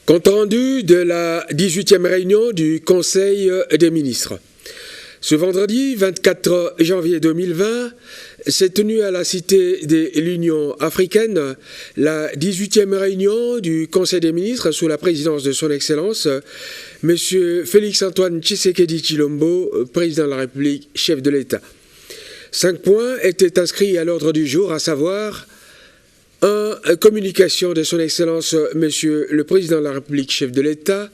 Compte rendu de la 18e réunion du Conseil des ministres. Ce vendredi 24 janvier 2020 s'est tenue à la Cité de l'Union africaine la 18e réunion du Conseil des ministres sous la présidence de son Excellence, M. Félix-Antoine Tshisekedi Tshilombo, président de la République, chef de l'État. 5 points étaient inscrits à l'ordre du jour, à savoir 1. Communication de son Excellence, Monsieur le Président de la République, chef de l'État.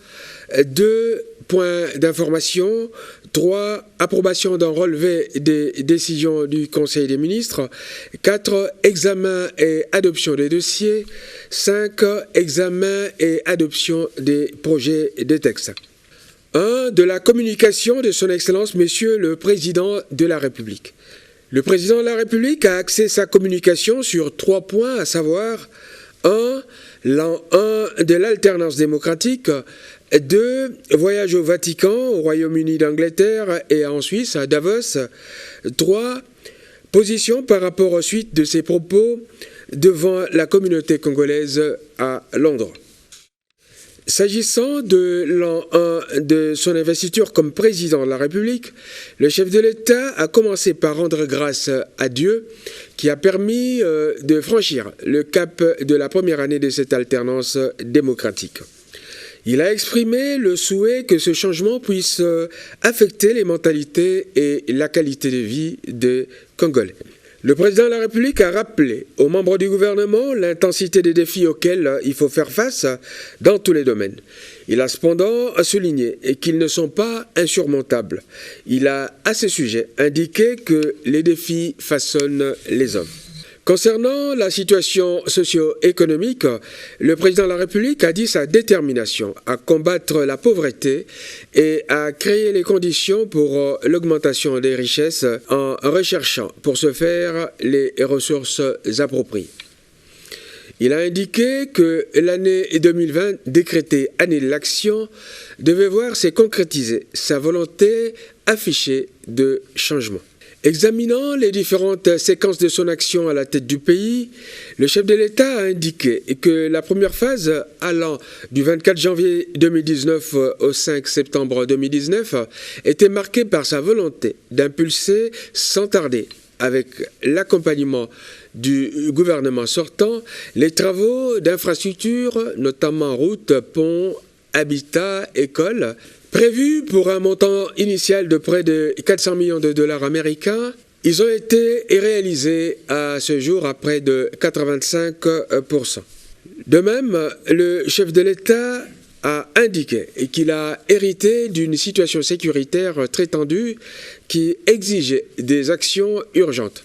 2. Points d'information. 3. Approbation d'un relevé des décisions du Conseil des ministres. 4. Examen et adoption des dossiers. 5. Examen et adoption des projets de textes. 1. De la communication de son Excellence, Monsieur le Président de la République. Le Président de la République a axé sa communication sur 3 points, à savoir 1. L'an 1 de l'alternance démocratique. 2. Voyage au Vatican, au Royaume-Uni d'Angleterre et en Suisse, à Davos. 3. Position par rapport aux suites de ses propos devant la communauté congolaise à Londres. S'agissant de l'an 1 de son investiture comme président de la République, le chef de l'État a commencé par rendre grâce à Dieu qui a permis de franchir le cap de la première année de cette alternance démocratique. Il a exprimé le souhait que ce changement puisse affecter les mentalités et la qualité de vie des Congolais. Le président de la République a rappelé aux membres du gouvernement l'intensité des défis auxquels il faut faire face dans tous les domaines. Il a cependant souligné qu'ils ne sont pas insurmontables. Il a, à ce sujet, indiqué que les défis façonnent les hommes. Concernant la situation socio-économique, le président de la République a dit sa détermination à combattre la pauvreté et à créer les conditions pour l'augmentation des richesses en recherchant pour ce faire les ressources appropriées. Il a indiqué que l'année 2020, décrétée année de l'action, devait voir se concrétiser sa volonté affichée de changement. Examinant les différentes séquences de son action à la tête du pays, le chef de l'État a indiqué que la première phase, allant du 24 janvier 2019 au 5 septembre 2019, était marquée par sa volonté d'impulser sans tarder, avec l'accompagnement du gouvernement sortant, les travaux d'infrastructures, notamment routes, ponts, habitats, écoles, prévus pour un montant initial de près de 400 millions de dollars américains. Ils ont été réalisés à ce jour à près de 85%. De même, le chef de l'État a indiqué qu'il a hérité d'une situation sécuritaire très tendue qui exigeait des actions urgentes.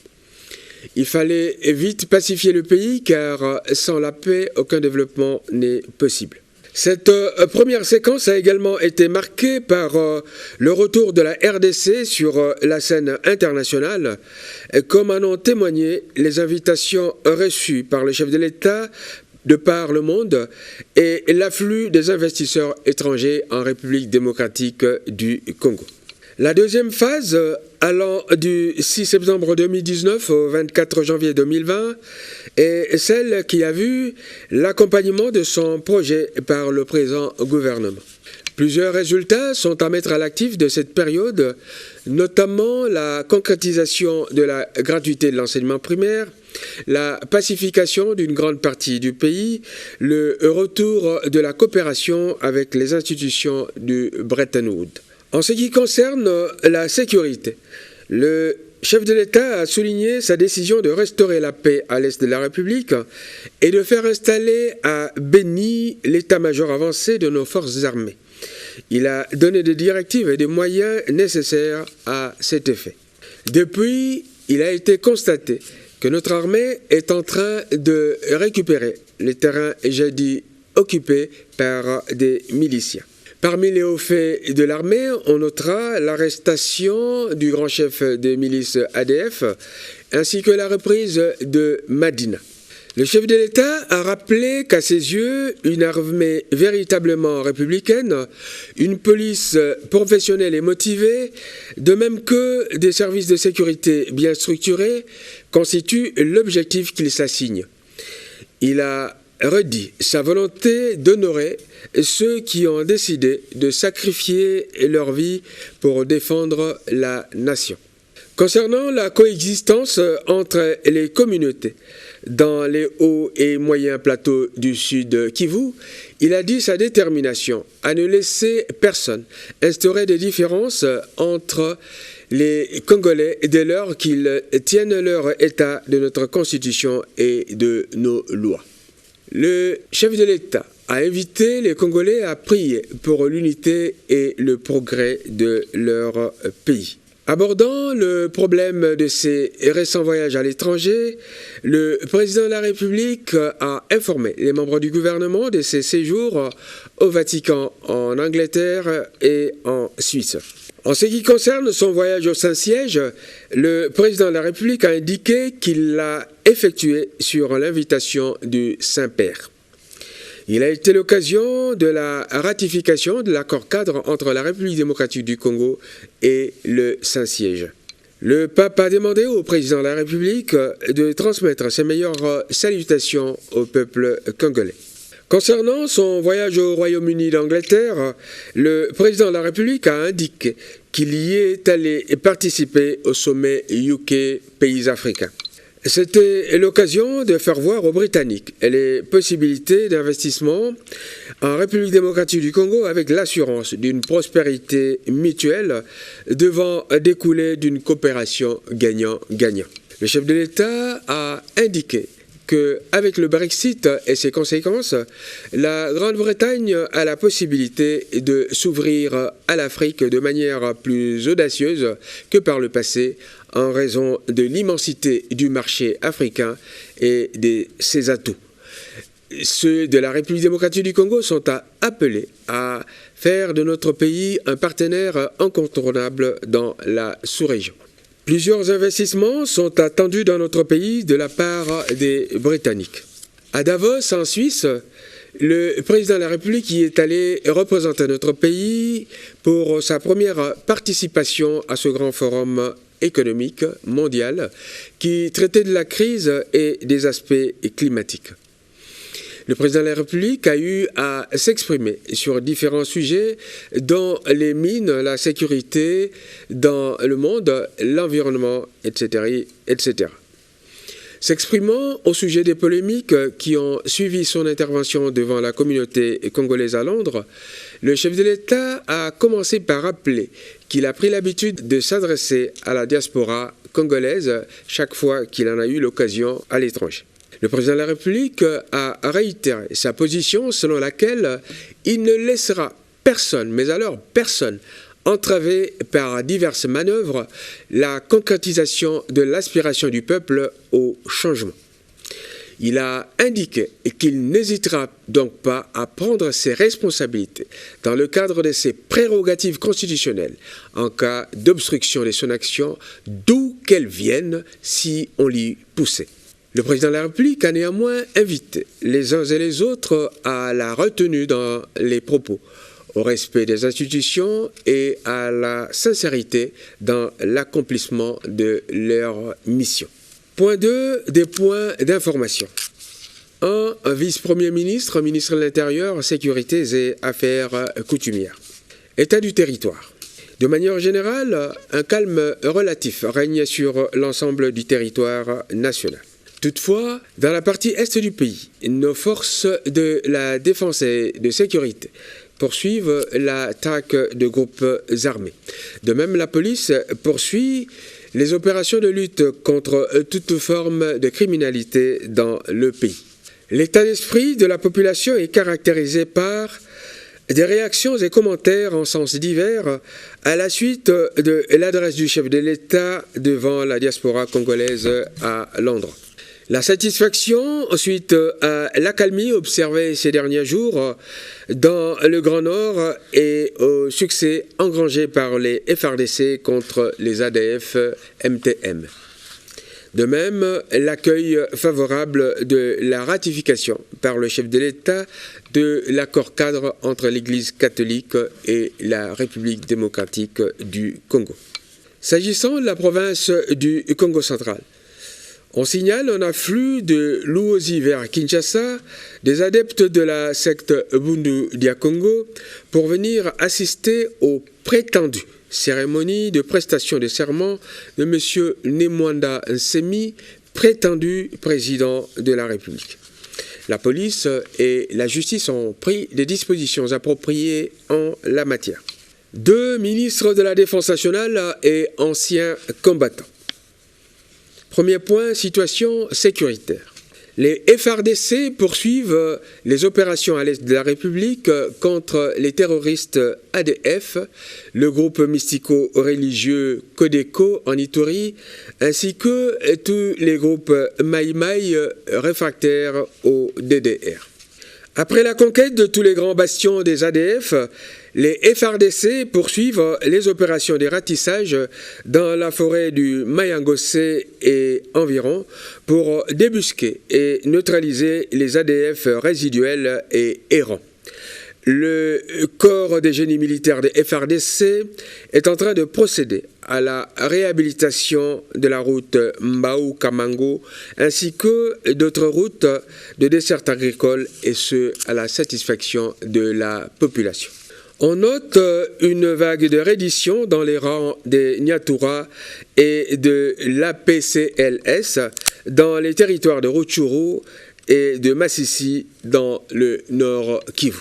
Il fallait vite pacifier le pays car sans la paix, aucun développement n'est possible. Cette première séquence a également été marquée par le retour de la RDC sur la scène internationale, comme en ont témoigné les invitations reçues par le chef de l'État de par le monde et l'afflux des investisseurs étrangers en République démocratique du Congo. La deuxième phase, allant du 6 septembre 2019 au 24 janvier 2020, est celle qui a vu l'accompagnement de son projet par le présent gouvernement. Plusieurs résultats sont à mettre à l'actif de cette période, notamment la concrétisation de la gratuité de l'enseignement primaire, la pacification d'une grande partie du pays, le retour de la coopération avec les institutions du Bretton Woods. En ce qui concerne la sécurité, le chef de l'État a souligné sa décision de restaurer la paix à l'est de la République et de faire installer à Béni l'état-major avancé de nos forces armées. Il a donné des directives et des moyens nécessaires à cet effet. Depuis, il a été constaté que notre armée est en train de récupérer les terrains jadis occupés par des miliciens. Parmi les hauts faits de l'armée, on notera l'arrestation du grand chef des milices ADF ainsi que la reprise de Madina. Le chef de l'État a rappelé qu'à ses yeux, une armée véritablement républicaine, une police professionnelle et motivée, de même que des services de sécurité bien structurés, constituent l'objectif qu'il s'assigne. Il a redit sa volonté d'honorer ceux qui ont décidé de sacrifier leur vie pour défendre la nation. Concernant la coexistence entre les communautés dans les hauts et moyens plateaux du Sud Kivu, il a dit sa détermination à ne laisser personne instaurer des différences entre les Congolais dès lors qu'ils tiennent leur état de notre Constitution et de nos lois. Le chef de l'État a invité les Congolais à prier pour l'unité et le progrès de leur pays. Abordant le problème de ses récents voyages à l'étranger, le président de la République a informé les membres du gouvernement de ses séjours au Vatican, en Angleterre et en Suisse. En ce qui concerne son voyage au Saint-Siège, le président de la République a indiqué qu'il l'a effectué sur l'invitation du Saint-Père. Il a été l'occasion de la ratification de l'accord-cadre entre la République démocratique du Congo et le Saint-Siège. Le pape a demandé au président de la République de transmettre ses meilleures salutations au peuple congolais. Concernant son voyage au Royaume-Uni d'Angleterre, le président de la République a indiqué qu'il y est allé participer au sommet UK Pays africains. C'était l'occasion de faire voir aux Britanniques les possibilités d'investissement en République démocratique du Congo avec l'assurance d'une prospérité mutuelle devant découler d'une coopération gagnant-gagnant. Le chef de l'État a indiqué qu'avec le Brexit et ses conséquences, la Grande-Bretagne a la possibilité de s'ouvrir à l'Afrique de manière plus audacieuse que par le passé en raison de l'immensité du marché africain et de ses atouts. Ceux de la République démocratique du Congo sont appelés à faire de notre pays un partenaire incontournable dans la sous-région. Plusieurs investissements sont attendus dans notre pays de la part des Britanniques. À Davos, en Suisse, le président de la République y est allé représenter notre pays pour sa première participation à ce grand forum économique mondial qui traitait de la crise et des aspects climatiques. Le président de la République a eu à s'exprimer sur différents sujets, dont les mines, la sécurité dans le monde, l'environnement, etc., etc. S'exprimant au sujet des polémiques qui ont suivi son intervention devant la communauté congolaise à Londres, le chef de l'État a commencé par rappeler qu'il a pris l'habitude de s'adresser à la diaspora congolaise chaque fois qu'il en a eu l'occasion à l'étranger. Le président de la République a réitéré sa position selon laquelle il ne laissera personne, mais alors personne, entraver par diverses manœuvres la concrétisation de l'aspiration du peuple au changement. Il a indiqué qu'il n'hésitera donc pas à prendre ses responsabilités dans le cadre de ses prérogatives constitutionnelles en cas d'obstruction de son action, d'où qu'elle vienne si on l'y poussait. Le président de la République a néanmoins invité les uns et les autres à la retenue dans les propos, au respect des institutions et à la sincérité dans l'accomplissement de leur mission. Point 2, des points d'information. 1. Un vice-premier ministre, ministre de l'Intérieur, Sécurités et Affaires coutumières. État du territoire. De manière générale, un calme relatif règne sur l'ensemble du territoire national. Toutefois, dans la partie est du pays, nos forces de la défense et de sécurité poursuivent l'attaque de groupes armés. De même, la police poursuit les opérations de lutte contre toute forme de criminalité dans le pays. L'état d'esprit de la population est caractérisé par des réactions et commentaires en sens divers à la suite de l'adresse du chef de l'État devant la diaspora congolaise à Londres. La satisfaction suite à l'accalmie observée ces derniers jours dans le Grand Nord et au succès engrangé par les FARDC contre les ADF MTM. De même, l'accueil favorable de la ratification par le chef de l'État de l'accord-cadre entre l'Église catholique et la République démocratique du Congo. S'agissant de la province du Congo central, On signale un afflux de Luozi vers Kinshasa, des adeptes de la secte Bundu Dia Congo, pour venir assister aux prétendues cérémonies de prestation de serment de M. Nemwanda Nsemi, prétendu président de la République. La police et la justice ont pris des dispositions appropriées en la matière. 2 ministres de la Défense nationale et anciens combattants. Premier point, situation sécuritaire. Les FARDC poursuivent les opérations à l'est de la République contre les terroristes ADF, le groupe mystico-religieux Codeco en Ituri, ainsi que tous les groupes Maï-Maï réfractaires au DDR. Après la conquête de tous les grands bastions des ADF, les FARDC poursuivent les opérations de ratissage dans la forêt du Mayangosé et environ pour débusquer et neutraliser les ADF résiduels et errants. Le corps des génies militaires des FARDC est en train de procéder à la réhabilitation de la route Mbao-Kamango ainsi que d'autres routes de desserte agricole et ce à la satisfaction de la population. On note une vague de reddition dans les rangs des Nyatura et de l'APCLS dans les territoires de Rutshuru et de Massissi dans le Nord Kivu.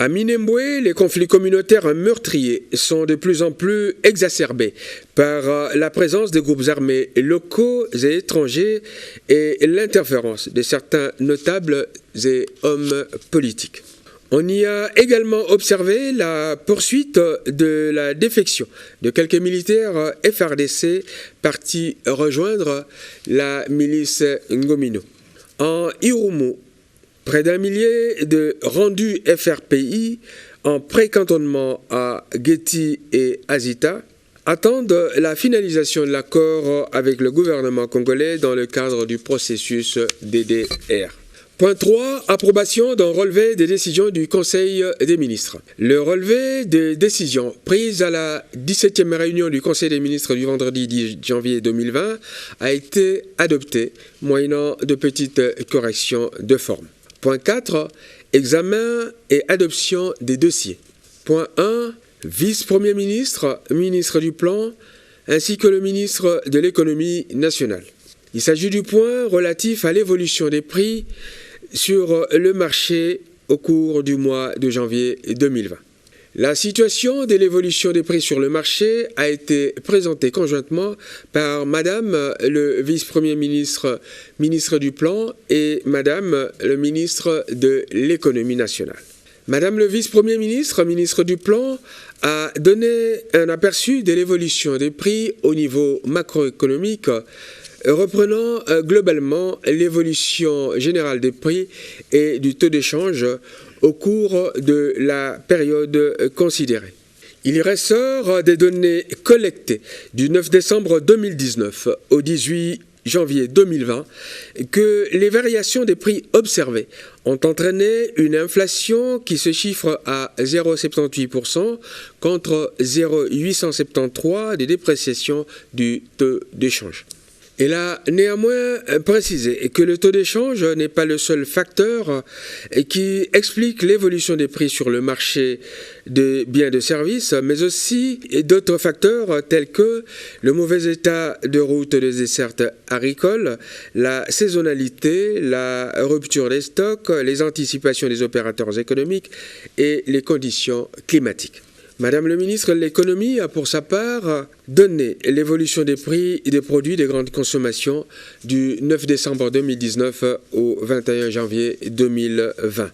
À Minembwe, les conflits communautaires meurtriers sont de plus en plus exacerbés par la présence de groupes armés locaux et étrangers et l'interférence de certains notables et hommes politiques. On y a également observé la poursuite de la défection de quelques militaires FARDC partis rejoindre la milice Ngomino. En Irumu, près d'un millier de rendus FRPI en pré-cantonnement à Geti et Azita attendent la finalisation de l'accord avec le gouvernement congolais dans le cadre du processus DDR. Point 3. Approbation d'un relevé des décisions du Conseil des ministres. Le relevé des décisions prises à la 17e réunion du Conseil des ministres du vendredi 10 janvier 2020 a été adopté, moyennant de petites corrections de forme. Point 4. Examen et adoption des dossiers. Point 1. Vice-premier ministre, ministre du Plan, ainsi que le ministre de l'Économie nationale. Il s'agit du point relatif à l'évolution des prix sur le marché au cours du mois de janvier 2020. La situation de l'évolution des prix sur le marché a été présentée conjointement par Madame le vice-premier ministre, ministre du Plan, et Madame le ministre de l'Économie nationale. Madame le vice-premier ministre, ministre du Plan, a donné un aperçu de l'évolution des prix au niveau macroéconomique, reprenant globalement l'évolution générale des prix et du taux d'échange au cours de la période considérée. Il y ressort des données collectées du 9 décembre 2019 au 18 janvier 2020 que les variations des prix observées ont entraîné une inflation qui se chiffre à 0,78% contre 0,873 de dépréciation du taux d'échange. Elle a néanmoins précisé que le taux d'échange n'est pas le seul facteur qui explique l'évolution des prix sur le marché des biens et de services, mais aussi d'autres facteurs tels que le mauvais état de route des dessertes agricoles, la saisonnalité, la rupture des stocks, les anticipations des opérateurs économiques et les conditions climatiques. Madame le ministre de l'Économie a pour sa part donné l'évolution des prix des produits de grande consommation du 9 décembre 2019 au 21 janvier 2020.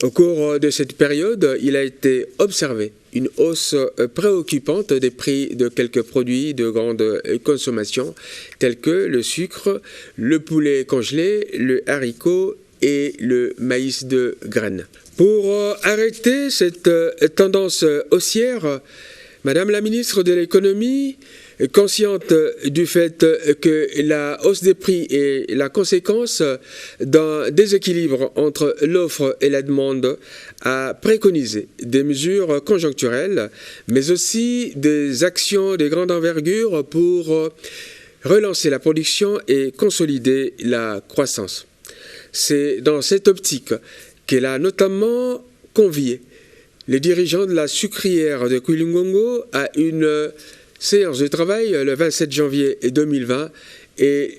Au cours de cette période, il a été observé une hausse préoccupante des prix de quelques produits de grande consommation tels que le sucre, le poulet congelé, le haricot et le maïs de graines. Pour arrêter cette tendance haussière, Madame la ministre de l'Économie, consciente du fait que la hausse des prix est la conséquence d'un déséquilibre entre l'offre et la demande, a préconisé des mesures conjoncturelles, mais aussi des actions de grande envergure pour relancer la production et consolider la croissance. C'est dans cette optique qu'elle a notamment convié les dirigeants de la sucrière de Kouilungongo à une séance de travail le 27 janvier 2020 et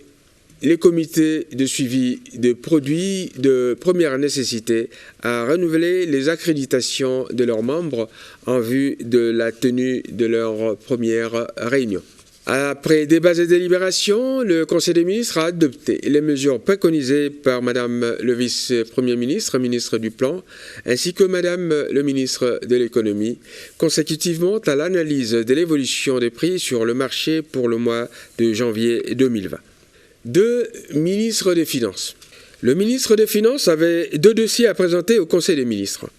les comités de suivi de produits de première nécessité à renouveler les accréditations de leurs membres en vue de la tenue de leur première réunion. Après débat et délibérations, le Conseil des ministres a adopté les mesures préconisées par Madame le vice-premier ministre, ministre du Plan, ainsi que Madame le ministre de l'Économie, consécutivement à l'analyse de l'évolution des prix sur le marché pour le mois de janvier 2020. 2. Ministre des Finances. Le ministre des Finances avait 2 dossiers à présenter au Conseil des ministres.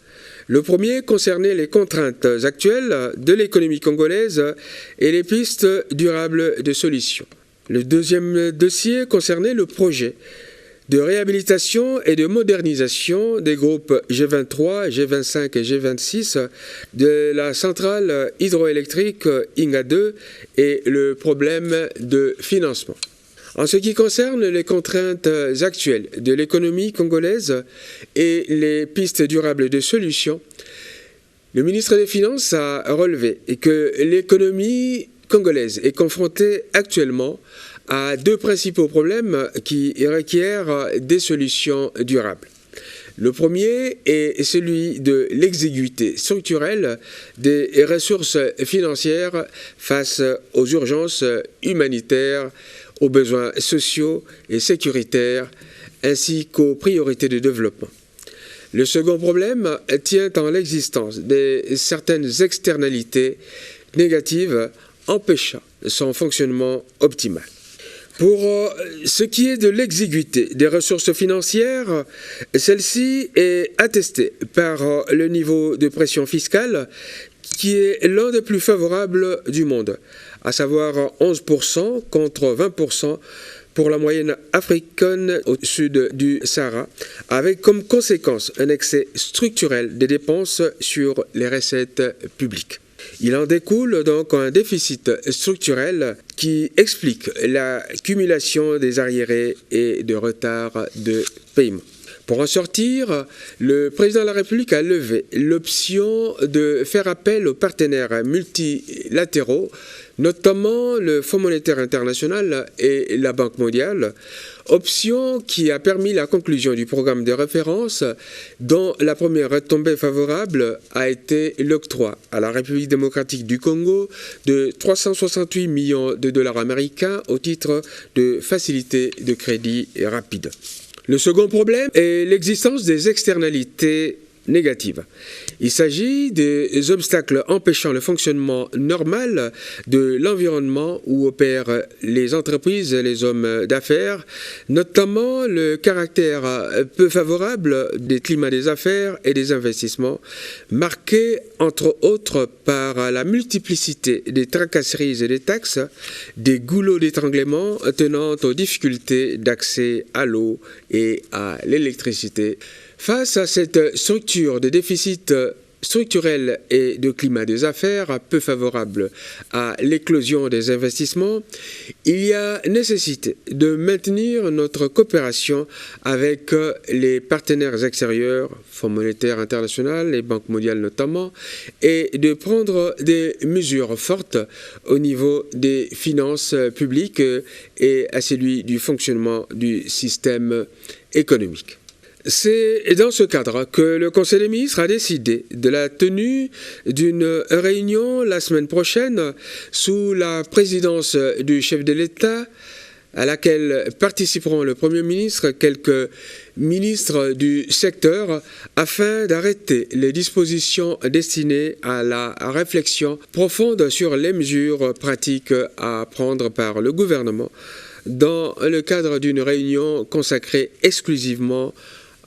Le premier concernait les contraintes actuelles de l'économie congolaise et les pistes durables de solutions. Le deuxième dossier concernait le projet de réhabilitation et de modernisation des groupes G23, G25 et G26 de la centrale hydroélectrique Inga 2 et le problème de financement. En ce qui concerne les contraintes actuelles de l'économie congolaise et les pistes durables de solutions, le ministre des Finances a relevé que l'économie congolaise est confrontée actuellement à 2 principaux problèmes qui requièrent des solutions durables. Le premier est celui de l'exiguïté structurelle des ressources financières face aux urgences humanitaires, aux besoins sociaux et sécuritaires, ainsi qu'aux priorités de développement. Le second problème tient en l'existence de certaines externalités négatives empêchant son fonctionnement optimal. Pour ce qui est de l'exiguïté des ressources financières, celle-ci est attestée par le niveau de pression fiscale qui est l'un des plus favorables du monde, à savoir 11% contre 20% pour la moyenne africaine au sud du Sahara, avec comme conséquence un excès structurel des dépenses sur les recettes publiques. Il en découle donc un déficit structurel qui explique l'accumulation des arriérés et de retards de paiement. Pour en sortir, le président de la République a levé l'option de faire appel aux partenaires multilatéraux, notamment le Fonds monétaire international et la Banque mondiale, option qui a permis la conclusion du programme de référence dont la première retombée favorable a été l'octroi à la République démocratique du Congo de 368 millions de dollars américains au titre de facilité de crédit rapide. Le second problème est l'existence des externalités négatives. Il s'agit des obstacles empêchant le fonctionnement normal de l'environnement où opèrent les entreprises et les hommes d'affaires, notamment le caractère peu favorable des climats des affaires et des investissements, marqué entre autres par la multiplicité des tracasseries et des taxes, des goulots d'étranglement tenant aux difficultés d'accès à l'eau et à l'électricité. Face à cette structure de déficit structurel et de climat des affaires peu favorable à l'éclosion des investissements, il y a nécessité de maintenir notre coopération avec les partenaires extérieurs, Fonds monétaire international et Banque mondiale notamment, et de prendre des mesures fortes au niveau des finances publiques et à celui du fonctionnement du système économique. C'est dans ce cadre que le Conseil des ministres a décidé de la tenue d'une réunion la semaine prochaine sous la présidence du chef de l'État, à laquelle participeront le Premier ministre, quelques ministres du secteur, afin d'arrêter les dispositions destinées à la réflexion profonde sur les mesures pratiques à prendre par le gouvernement dans le cadre d'une réunion consacrée exclusivement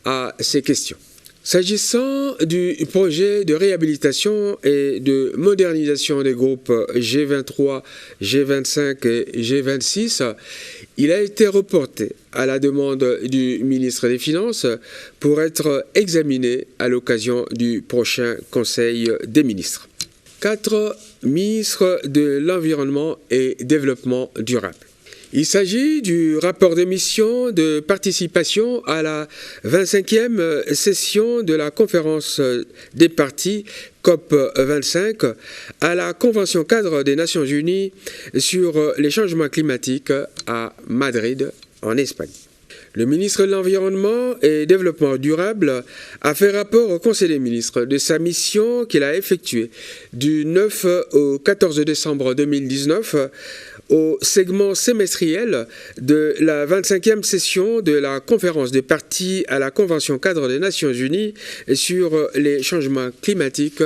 à ces questions. S'agissant du projet de réhabilitation et de modernisation des groupes G23, G25 et G26, il a été reporté à la demande du ministre des Finances pour être examiné à l'occasion du prochain Conseil des ministres. 4. Ministre de l'Environnement et Développement durable. Il s'agit du rapport d'émission de participation à la 25e session de la conférence des parties COP25 à la Convention cadre des Nations Unies sur les changements climatiques à Madrid, en Espagne. Le ministre de l'Environnement et Développement durable a fait rapport au Conseil des ministres de sa mission qu'il a effectuée du 9 au 14 décembre 2019 au segment semestriel de la 25e session de la conférence des parties à la Convention cadre des Nations Unies sur les changements climatiques,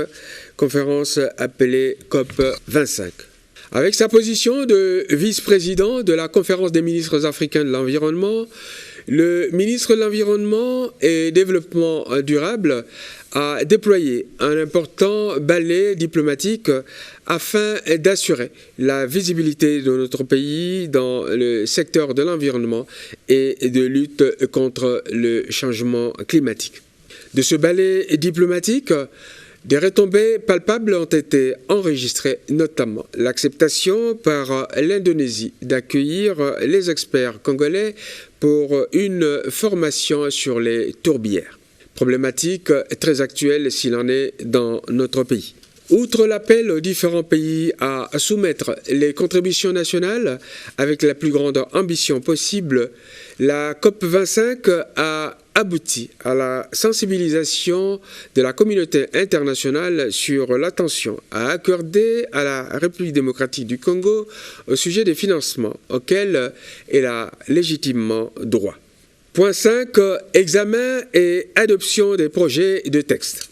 conférence appelée COP25. Avec sa position de vice-président de la conférence des ministres africains de l'environnement, le ministre de l'Environnement et Développement durable a déployé un important balai diplomatique afin d'assurer la visibilité de notre pays dans le secteur de l'environnement et de lutte contre le changement climatique. De ce balai diplomatique, des retombées palpables ont été enregistrées, notamment l'acceptation par l'Indonésie d'accueillir les experts congolais pour une formation sur les tourbières. Problématique très actuelle s'il en est dans notre pays. Outre l'appel aux différents pays à soumettre les contributions nationales avec la plus grande ambition possible, la COP25 a abouti à la sensibilisation de la communauté internationale sur l'attention à accorder à la République démocratique du Congo au sujet des financements auxquels elle a légitimement droit. Point 5. Examen et adoption des projets de texte.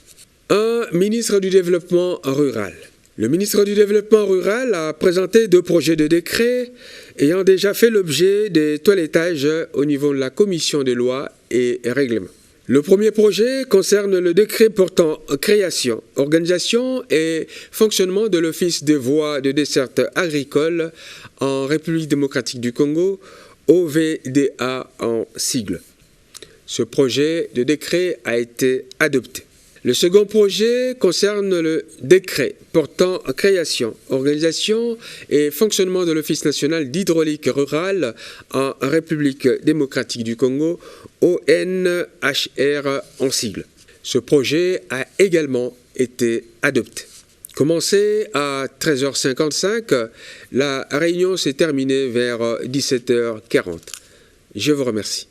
1. Ministre du Développement rural. Le ministre du Développement rural a présenté 2 projets de décret ayant déjà fait l'objet des toilettages au niveau de la commission des lois et règlements. Le premier projet concerne le décret portant création, organisation et fonctionnement de l'Office des voies de desserte agricole en République démocratique du Congo, OVDA en sigle. Ce projet de décret a été adopté. Le second projet concerne le décret portant création, organisation et fonctionnement de l'Office national d'hydraulique rurale en République démocratique du Congo, ONHR en sigle. Ce projet a également été adopté. Commencé à 13h55, la réunion s'est terminée vers 17h40. Je vous remercie.